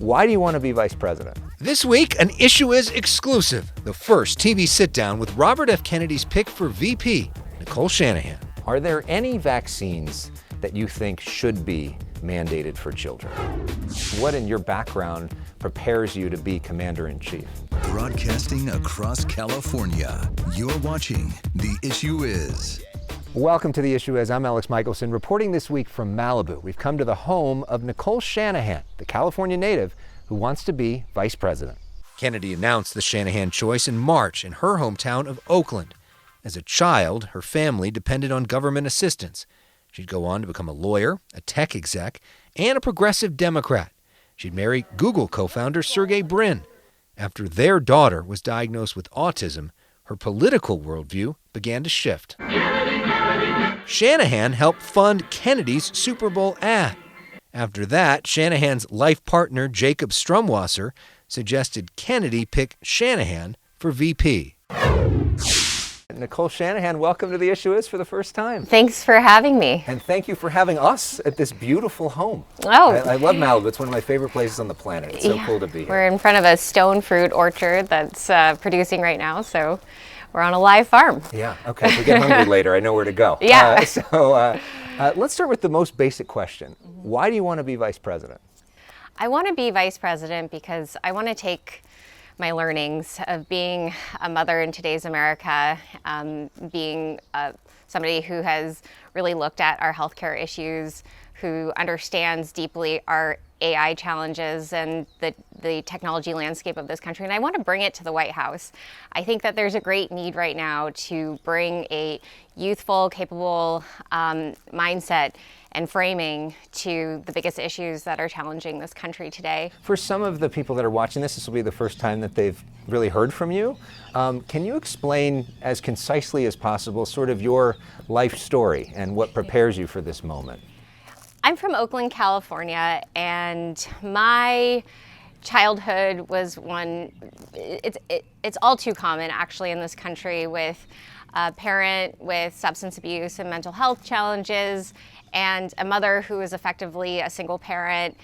Why do you want to be vice president? This week, an Issue Is exclusive, the first TV sit-down with Robert F. Kennedy's pick for VP, Nicole Shanahan. Are there any vaccines that you think should be mandated for children? What in your background prepares you to be commander-in-chief? Broadcasting across California, you're watching The Issue Is. Welcome to The Issue Is. I'm Elex Michaelson, reporting this week from Malibu. We've come to the home of Nicole Shanahan, the California native who wants to be vice president. Kennedy announced the Shanahan choice in March in her hometown of Oakland. As a child, her family depended on government assistance. She'd go on to become a lawyer, a tech exec, and a progressive Democrat. She'd marry Google co-founder Sergey Brin. After their daughter was diagnosed with autism, her political worldview began to shift. Shanahan helped fund Kennedy's Super Bowl ad. After that, Shanahan's life partner, Jacob Strumwasser, suggested Kennedy pick Shanahan for VP. Nicole Shanahan, welcome to The Issue Is for the first time. Thanks for having me. And thank you for having us at this beautiful home. Oh. I love Malibu. It's one of my favorite places on the planet. It's so cool to be here. We're in front of a stone fruit orchard that's producing right now, so we're on a live farm. Yeah, okay. If we get hungry later, I know where to go. Yeah. Let's start with the most basic question. Why do you want to be vice president? I want to be vice president because I want to take my learnings of being a mother in today's America, being somebody who has really looked at our healthcare issues, who understands deeply our AI challenges and the technology landscape of this country, and I want to bring it to the White House. I think that there's a great need right now to bring a youthful, capable mindset and framing to the biggest issues that are challenging this country today. For some of the people that are watching this will be the first time that they've really heard from you. Can you explain as concisely as possible sort of your life story and what prepares you for this moment? I'm from Oakland, California, and my childhood was one, it's all too common actually in this country, with a parent with substance abuse and mental health challenges, and a mother who was effectively a single parent,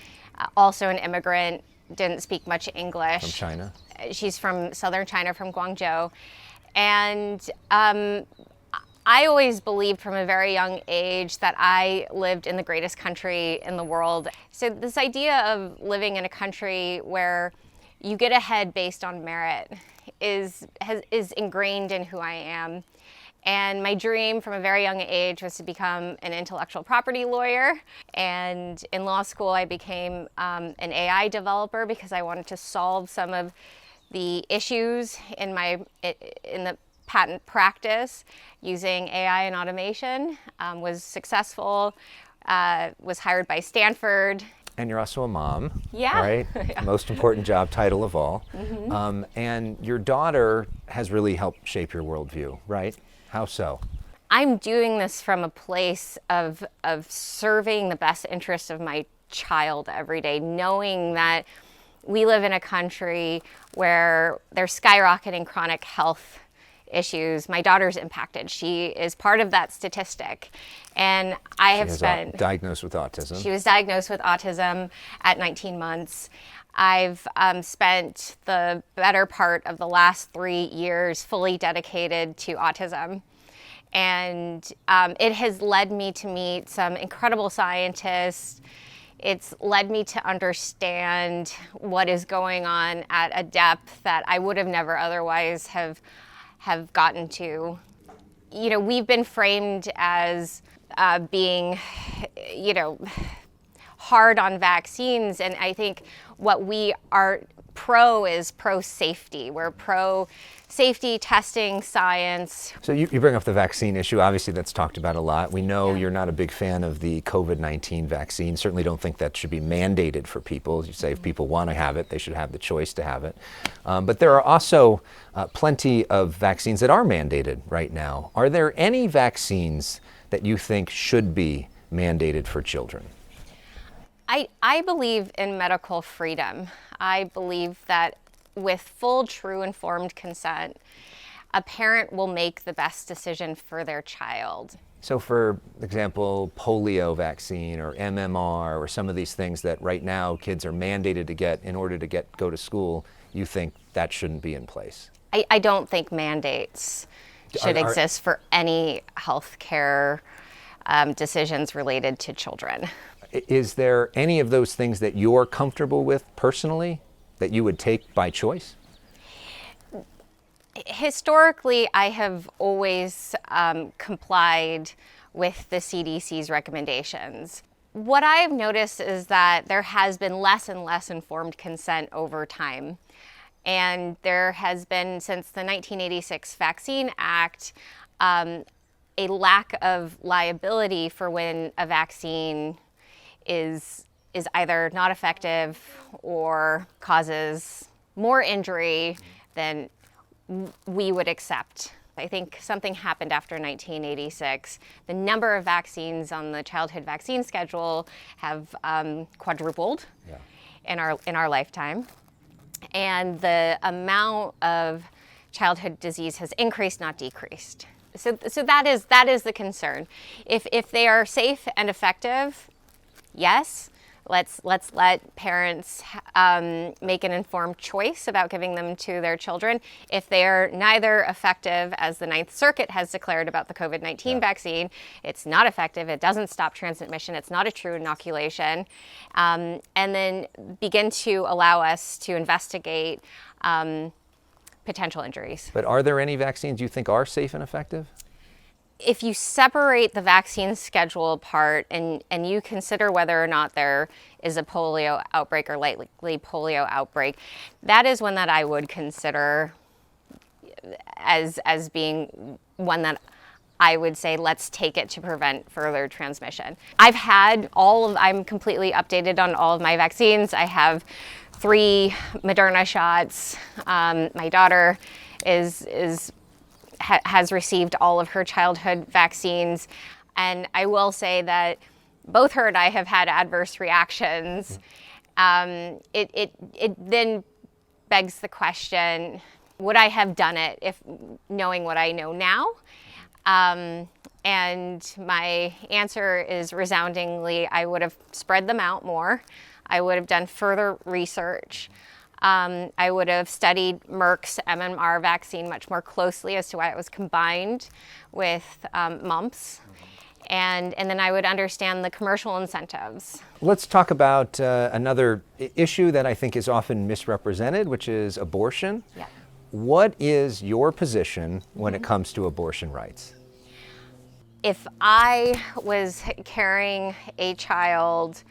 also an immigrant, didn't speak much English. From China? She's from southern China, from Guangzhou. And I always believed from a very young age that I lived in the greatest country in the world. So this idea of living in a country where you get ahead based on merit is ingrained in who I am. And my dream from a very young age was to become an intellectual property lawyer. And in law school, I became an AI developer because I wanted to solve some of the issues in the patent practice using AI and automation. Was successful, was hired by Stanford. And you're also a mom, yeah. Right? Yeah. Most important job title of all. Mm-hmm. And your daughter has really helped shape your worldview, right? How so? I'm doing this from a place of serving the best interests of my child every day, knowing that we live in a country where there's skyrocketing chronic health issues. My daughter's impacted. She is part of that statistic. And I have spent... diagnosed with autism. She was diagnosed with autism at 19 months. I've spent the better part of the last 3 years fully dedicated to autism. And it has led me to meet some incredible scientists. It's led me to understand what is going on at a depth that I would have never otherwise have gotten to. You know, we've been framed as being, hard on vaccines, and I think what we are pro is pro-safety. We're pro-safety, testing, science. So you bring up the vaccine issue. Obviously, that's talked about a lot. We know you're not a big fan of the COVID-19 vaccine. Certainly don't think that should be mandated for people. As you say, if people want to have it, they should have the choice to have it. But there are also plenty of vaccines that are mandated right now. Are there any vaccines that you think should be mandated for children? I believe in medical freedom. I believe that with full, true, informed consent, a parent will make the best decision for their child. So for example, polio vaccine or MMR or some of these things that right now kids are mandated to get in order to go to school, you think that shouldn't be in place? I don't think mandates should Are- exist for any healthcare decisions related to children. Is there any of those things that you're comfortable with personally that you would take by choice? Historically, I have always complied with the CDC's recommendations. What I have noticed is that there has been less and less informed consent over time. And there has been, since the 1986 Vaccine Act, a lack of liability for when a vaccine is either not effective or causes more injury than we would accept. I think something happened after 1986. The number of vaccines on the childhood vaccine schedule have quadrupled in our lifetime, and the amount of childhood disease has increased, not decreased. So that is the concern. If they are safe and effective, yes, let's let parents make an informed choice about giving them to their children. If they are neither effective, as the Ninth Circuit has declared about the COVID-19 vaccine, it's not effective, it doesn't stop transmission, it's not a true inoculation, and then begin to allow us to investigate potential injuries. But are there any vaccines you think are safe and effective? If you separate the vaccine schedule apart and you consider whether or not there is a polio outbreak or likely polio outbreak, that is one that I would consider as being one that I would say let's take it to prevent further transmission. I'm completely updated on all of my vaccines. I have 3 Moderna shots. My daughter has received all of her childhood vaccines. And I will say that both her and I have had adverse reactions. It then begs the question, would I have done it if knowing what I know now? And my answer is resoundingly, I would have spread them out more. I would have done further research. I would have studied Merck's MMR vaccine much more closely as to why it was combined with mumps. And then I would understand the commercial incentives. Let's talk about another issue that I think is often misrepresented, which is abortion. Yeah. What is your position when it comes to abortion rights? If I was carrying a child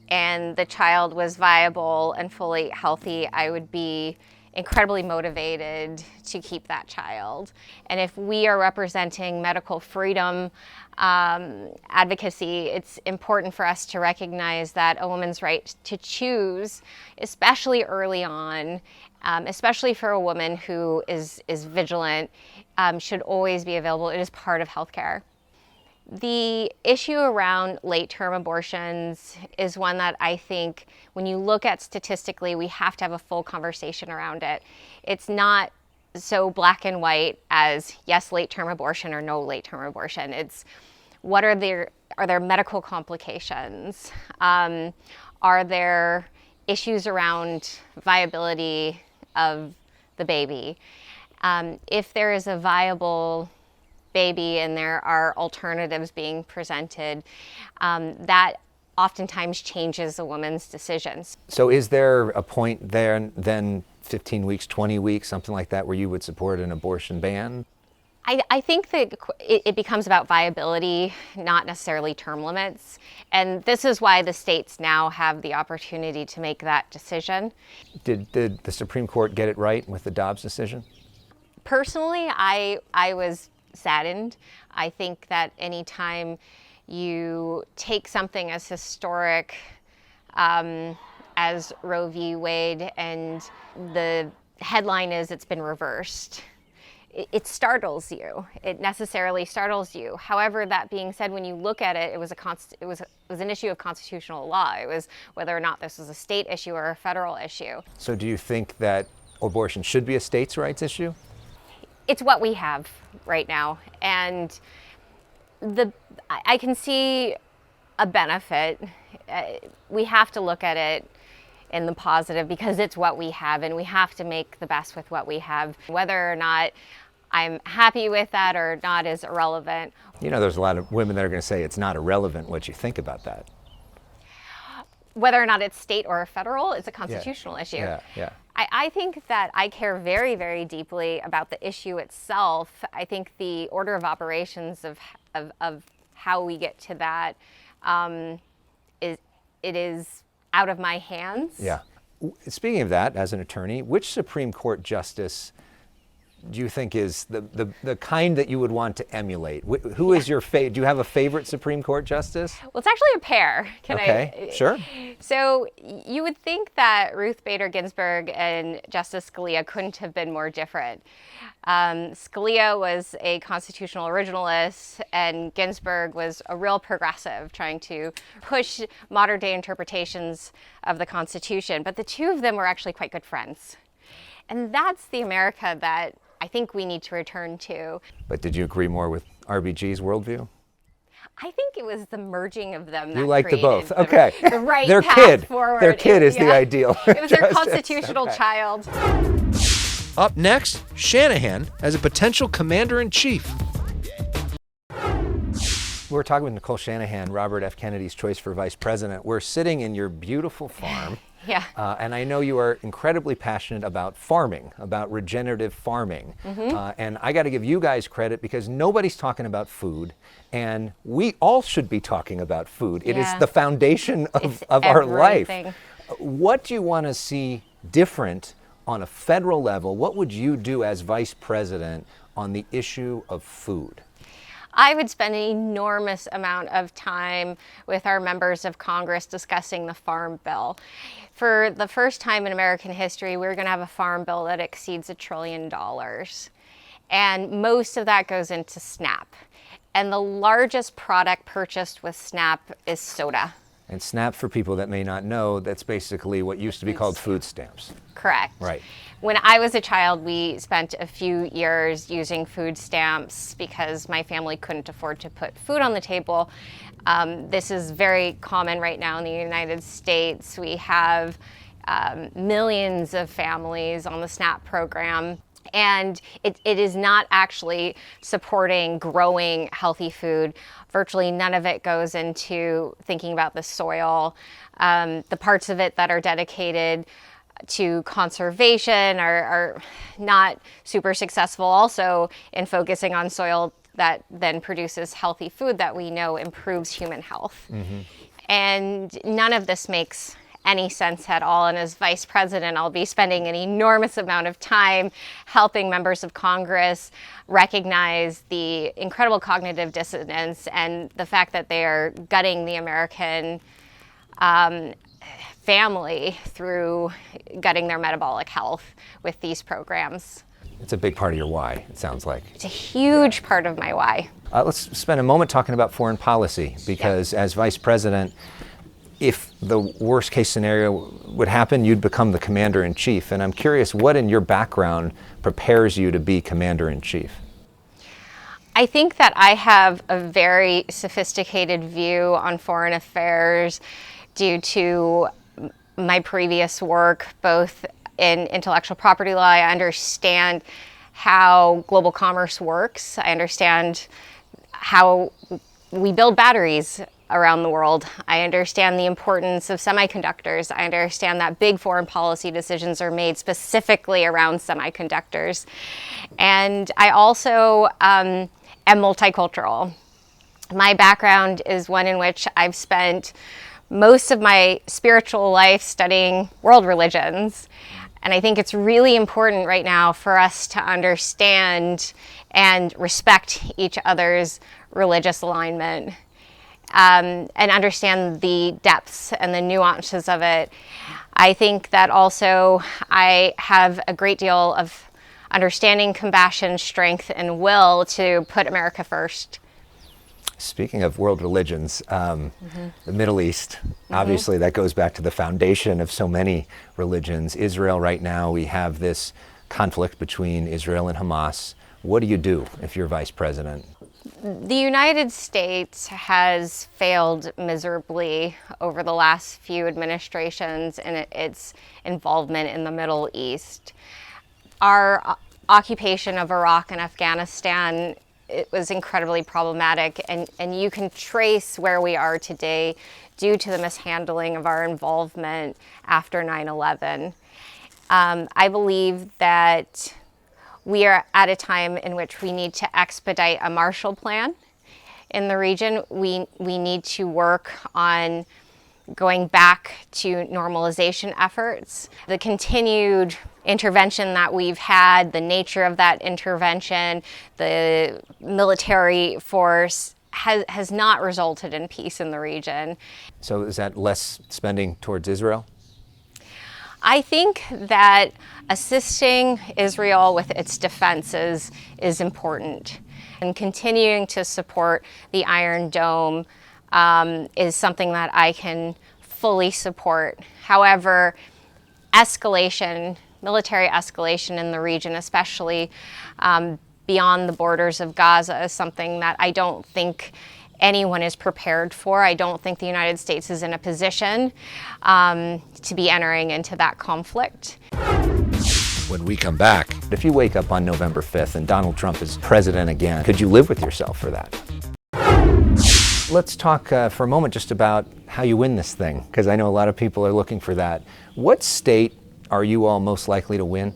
and the child was viable and fully healthy, I would be incredibly motivated to keep that child. And if we are representing medical freedom advocacy, it's important for us to recognize that a woman's right to choose, especially early on, especially for a woman who is vigilant, should always be available. It is part of healthcare. The issue around late-term abortions is one that I think when you look at statistically, we have to have a full conversation around it. It's not so black and white as yes, late-term abortion or no late-term abortion. It's are there medical complications? Are there issues around viability of the baby? If there is a viable baby and there are alternatives being presented, that oftentimes changes a woman's decisions. So is there a point there, then 15 weeks, 20 weeks, something like that, where you would support an abortion ban? I think that it becomes about viability, not necessarily term limits. And this is why the states now have the opportunity to make that decision. Did the Supreme Court get it right with the Dobbs decision? Personally, I was saddened. I think that anytime you take something as historic as Roe v. Wade and the headline is it's been reversed, it startles you. It necessarily startles you. However, that being said, when you look at it, it was an issue of constitutional law. It was whether or not this was a state issue or a federal issue. So do you think that abortion should be a states' rights issue? It's what we have right now. And I can see a benefit. We have to look at it in the positive because it's what we have, and we have to make the best with what we have. Whether or not I'm happy with that or not is irrelevant. You know, there's a lot of women that are going to say it's not irrelevant what you think about that. Whether or not it's state or federal, it's a constitutional issue. Yeah. I think that I care very, very deeply about the issue itself. I think the order of operations of how we get to that is out of my hands. Yeah. Speaking of that, as an attorney, which Supreme Court justice do you think is the kind that you would want to emulate? Who is your favorite? Do you have a favorite Supreme Court justice? Well, it's actually a pair. Okay, sure. So you would think that Ruth Bader Ginsburg and Justice Scalia couldn't have been more different. Scalia was a constitutional originalist, and Ginsburg was a real progressive, trying to push modern day interpretations of the Constitution. But the two of them were actually quite good friends. And that's the America that I think we need to return to. But did you agree more with RBG's worldview? I think it was the merging of them that You like the created both. Okay. The right Their path kid. forward. Their kid is the ideal. It was their justice. constitutional child. Up next, Shanahan as a potential commander-in-chief. We're talking with Nicole Shanahan, Robert F. Kennedy's choice for vice president. We're sitting in your beautiful farm. Yeah. And I know you are incredibly passionate about farming, about regenerative farming. And I got to give you guys credit because nobody's talking about food. And we all should be talking about food. It is Yeah. the foundation It's of our life. everything. What do you want to see different on a federal level? What would you do as vice president on the issue of food? I would spend an enormous amount of time with our members of Congress discussing the Farm Bill. For the first time in American history, we're going to have a farm bill that exceeds $1 trillion. And most of that goes into SNAP. And the largest product purchased with SNAP is soda. And SNAP, for people that may not know, that's basically what used to be called food stamps. Correct. Right. When I was a child, we spent a few years using food stamps because my family couldn't afford to put food on the table. This is very common right now in the United States. We have millions of families on the SNAP program. And it is not actually supporting growing healthy food. Virtually none of it goes into thinking about the soil. The parts of it that are dedicated to conservation are not super successful also in focusing on soil that then produces healthy food that we know improves human health. And none of this makes any sense at all. And as vice president, I'll be spending an enormous amount of time helping members of Congress recognize the incredible cognitive dissonance and the fact that they are gutting the American family through gutting their metabolic health with these programs. It's a big part of your why, it sounds like. It's a huge part of my why. Let's spend a moment talking about foreign policy, because as vice president, if the worst case scenario would happen, you'd become the commander-in-chief. And I'm curious, what in your background prepares you to be commander-in-chief? I think that I have a very sophisticated view on foreign affairs due to my previous work, both in intellectual property law. I understand how global commerce works. I understand how we build batteries around the world. I understand the importance of semiconductors. I understand that big foreign policy decisions are made specifically around semiconductors. And I also am multicultural. My background is one in which I've spent most of my spiritual life studying world religions. And I think it's really important right now for us to understand and respect each other's religious alignment. And understand the depths and the nuances of it. I think that also I have a great deal of understanding, compassion, strength, and will to put America first. Speaking of world religions, the Middle East, obviously that goes back to the foundation of so many religions. Israel right now, we have this conflict between Israel and Hamas. What do you do if you're vice president? The United States has failed miserably over the last few administrations in its involvement in the Middle East. Our occupation of Iraq and Afghanistan, it was incredibly problematic, and you can trace where we are today due to the mishandling of our involvement after 9/11. I believe that we are at a time in which we need to expedite a Marshall Plan in the region. We need to work on going back to normalization efforts. The continued intervention that we've had, the nature of that intervention, the military force has not resulted in peace in the region. So is that less spending towards Israel? I think that assisting Israel with its defenses is important, and continuing to support the Iron Dome is something that I can fully support. However, military escalation in the region, especially beyond the borders of Gaza, is something that I don't think anyone is prepared for. I don't think the United States is in a position to be entering into that conflict. When we come back, If you wake up on November 5th and Donald Trump is president again, could you live with yourself for that? Let's talk for a moment just about how you win this thing, because I know a lot of people are looking for that. What state are you all most likely to win?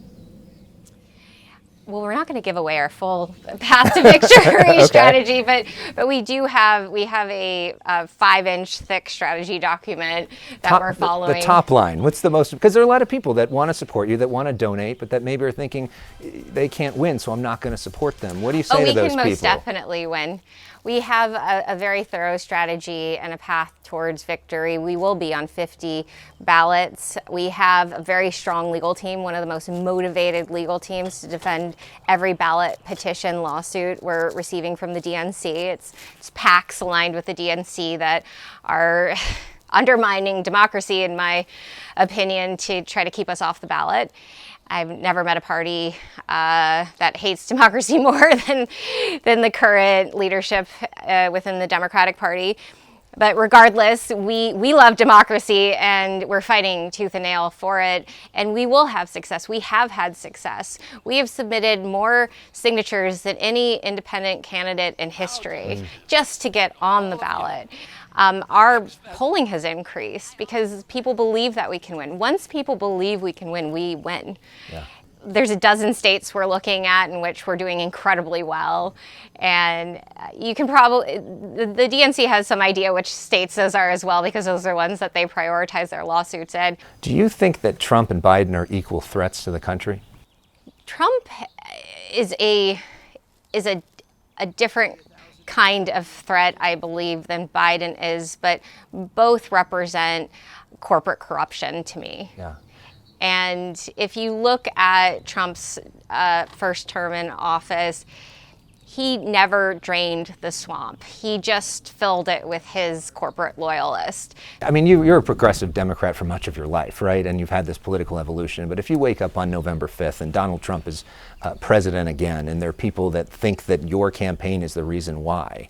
Well, we're not going to give away our full path to victory strategy, but we have a 5-inch thick strategy document that we're following. The top line. What's the most? Because there are a lot of people that want to support you, that want to donate, but that maybe are thinking they can't win, so I'm not going to support them. What do you say to those people? We can most definitely win. We have a very thorough strategy and a path towards victory. We will be on 50 ballots. We have a very strong legal team, one of the most motivated legal teams to defend every ballot, petition, lawsuit we're receiving from the DNC. It's PACs aligned with the DNC that are undermining democracy, in my opinion, to try to keep us off the ballot. I've never met a party that hates democracy more than the current leadership within the Democratic Party. But regardless, we love democracy, and we're fighting tooth and nail for it, and we will have success. We have had success. We have submitted more signatures than any independent candidate in history just to get on the ballot. Our polling has increased because people believe that we can win. Once people believe we can win, we win. Yeah. There's a dozen states we're looking at in which we're doing incredibly well. And you can probably, the DNC has some idea which states those are as well, because those are ones that they prioritize their lawsuits in. Do you think that Trump and Biden are equal threats to the country? Trump is a different kind of threat, I believe, than Biden is, but both represent corporate corruption to me. Yeah. And if you look at Trump's first term in office, he never drained the swamp. He just filled it with his corporate loyalists. I mean, you're a progressive Democrat for much of your life, right? And you've had this political evolution. But if you wake up on November 5th and Donald Trump is president again, and there are people that think that your campaign is the reason why,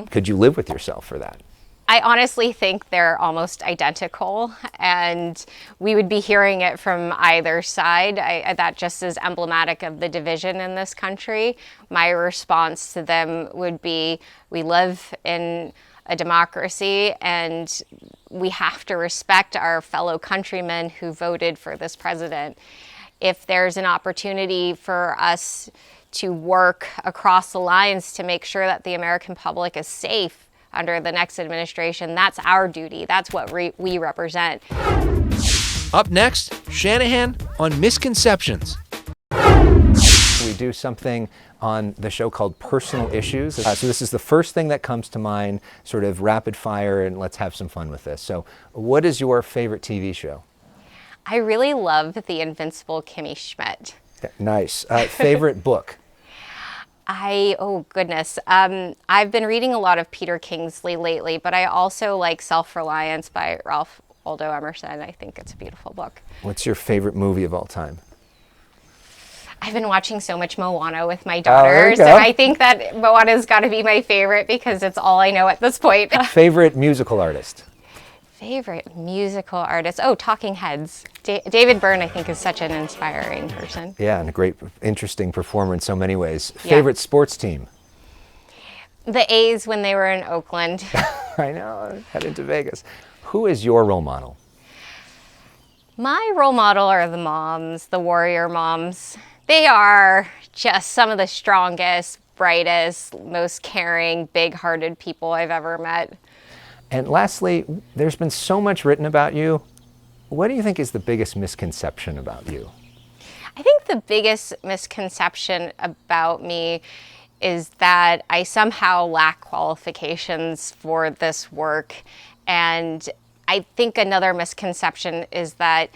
could you live with yourself for that? I honestly think they're almost identical, and we would be hearing it from either side. That just is emblematic of the division in this country. My response to them would be, we live in a democracy, and we have to respect our fellow countrymen who voted for this president. If there's an opportunity for us to work across the lines to make sure that the American public is safe under the next administration, that's our duty. That's what we represent. up next, Shanahan on misconceptions. We do something on the show called Personal Issues. So this is the first thing that comes to mind, sort of rapid fire, and let's have some fun with this. So what is your favorite TV show? I really love The Invincible Kimmy Schmidt. Nice. Favorite book? Oh goodness. I've been reading a lot of Peter Kingsley lately, but I also like Self-Reliance by Ralph Waldo Emerson. I think it's a beautiful book. What's your favorite movie of all time? I've been watching so much Moana with my there you daughter, so go. I think that Moana's got to be my favorite because it's all I know at this point. Favorite musical artist? Favorite musical artist? Oh, Talking Heads. David Byrne, I think, is such an inspiring person. Yeah, and a great, interesting performer in so many ways. Yeah. Favorite sports team? The A's when they were in Oakland. I know, headed to Vegas. Who is your role model? My role model are the moms, the warrior moms. They are just some of the strongest, brightest, most caring, big-hearted people I've ever met. And lastly, there's been so much written about you. What do you think is the biggest misconception about you? I think the biggest misconception about me is that I somehow lack qualifications for this work. And I think another misconception is that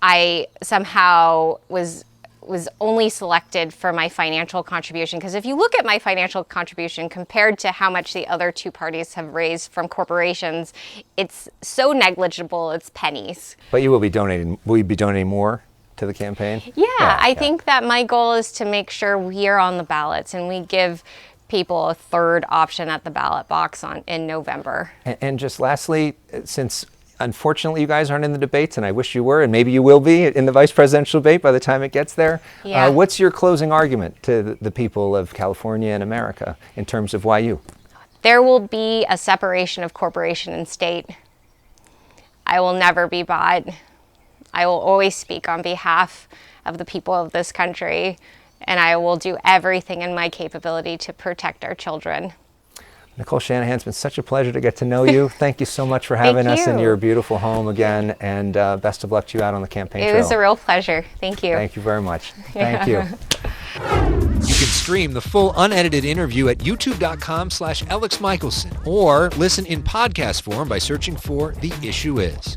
I somehow was only selected for my financial contribution. Because if you look at my financial contribution compared to how much the other two parties have raised from corporations, it's so negligible, it's pennies. But you will be donating. Will you be donating more to the campaign? Yeah, I think that my goal is to make sure we are on the ballots and we give people a third option at the ballot box in November. And just lastly, since unfortunately you guys aren't in the debates, and I wish you were, and maybe you will be in the vice presidential debate by the time it gets there, Yeah. What's your closing argument to the people of California and America in terms of why you? There will be a separation of corporation and state. I will never be bought. I will always speak on behalf of the people of this country, and I will do everything in my capability to protect our children. Nicole Shanahan, it's been such a pleasure to get to know you. Thank you so much for having us in you. your beautiful home again, and best of luck to you out on the campaign It trail. was a real pleasure. Thank you. Thank you very much. Thank you. You can stream the full unedited interview at youtube.com/Elex Michaelson or listen in podcast form by searching for The Issue Is.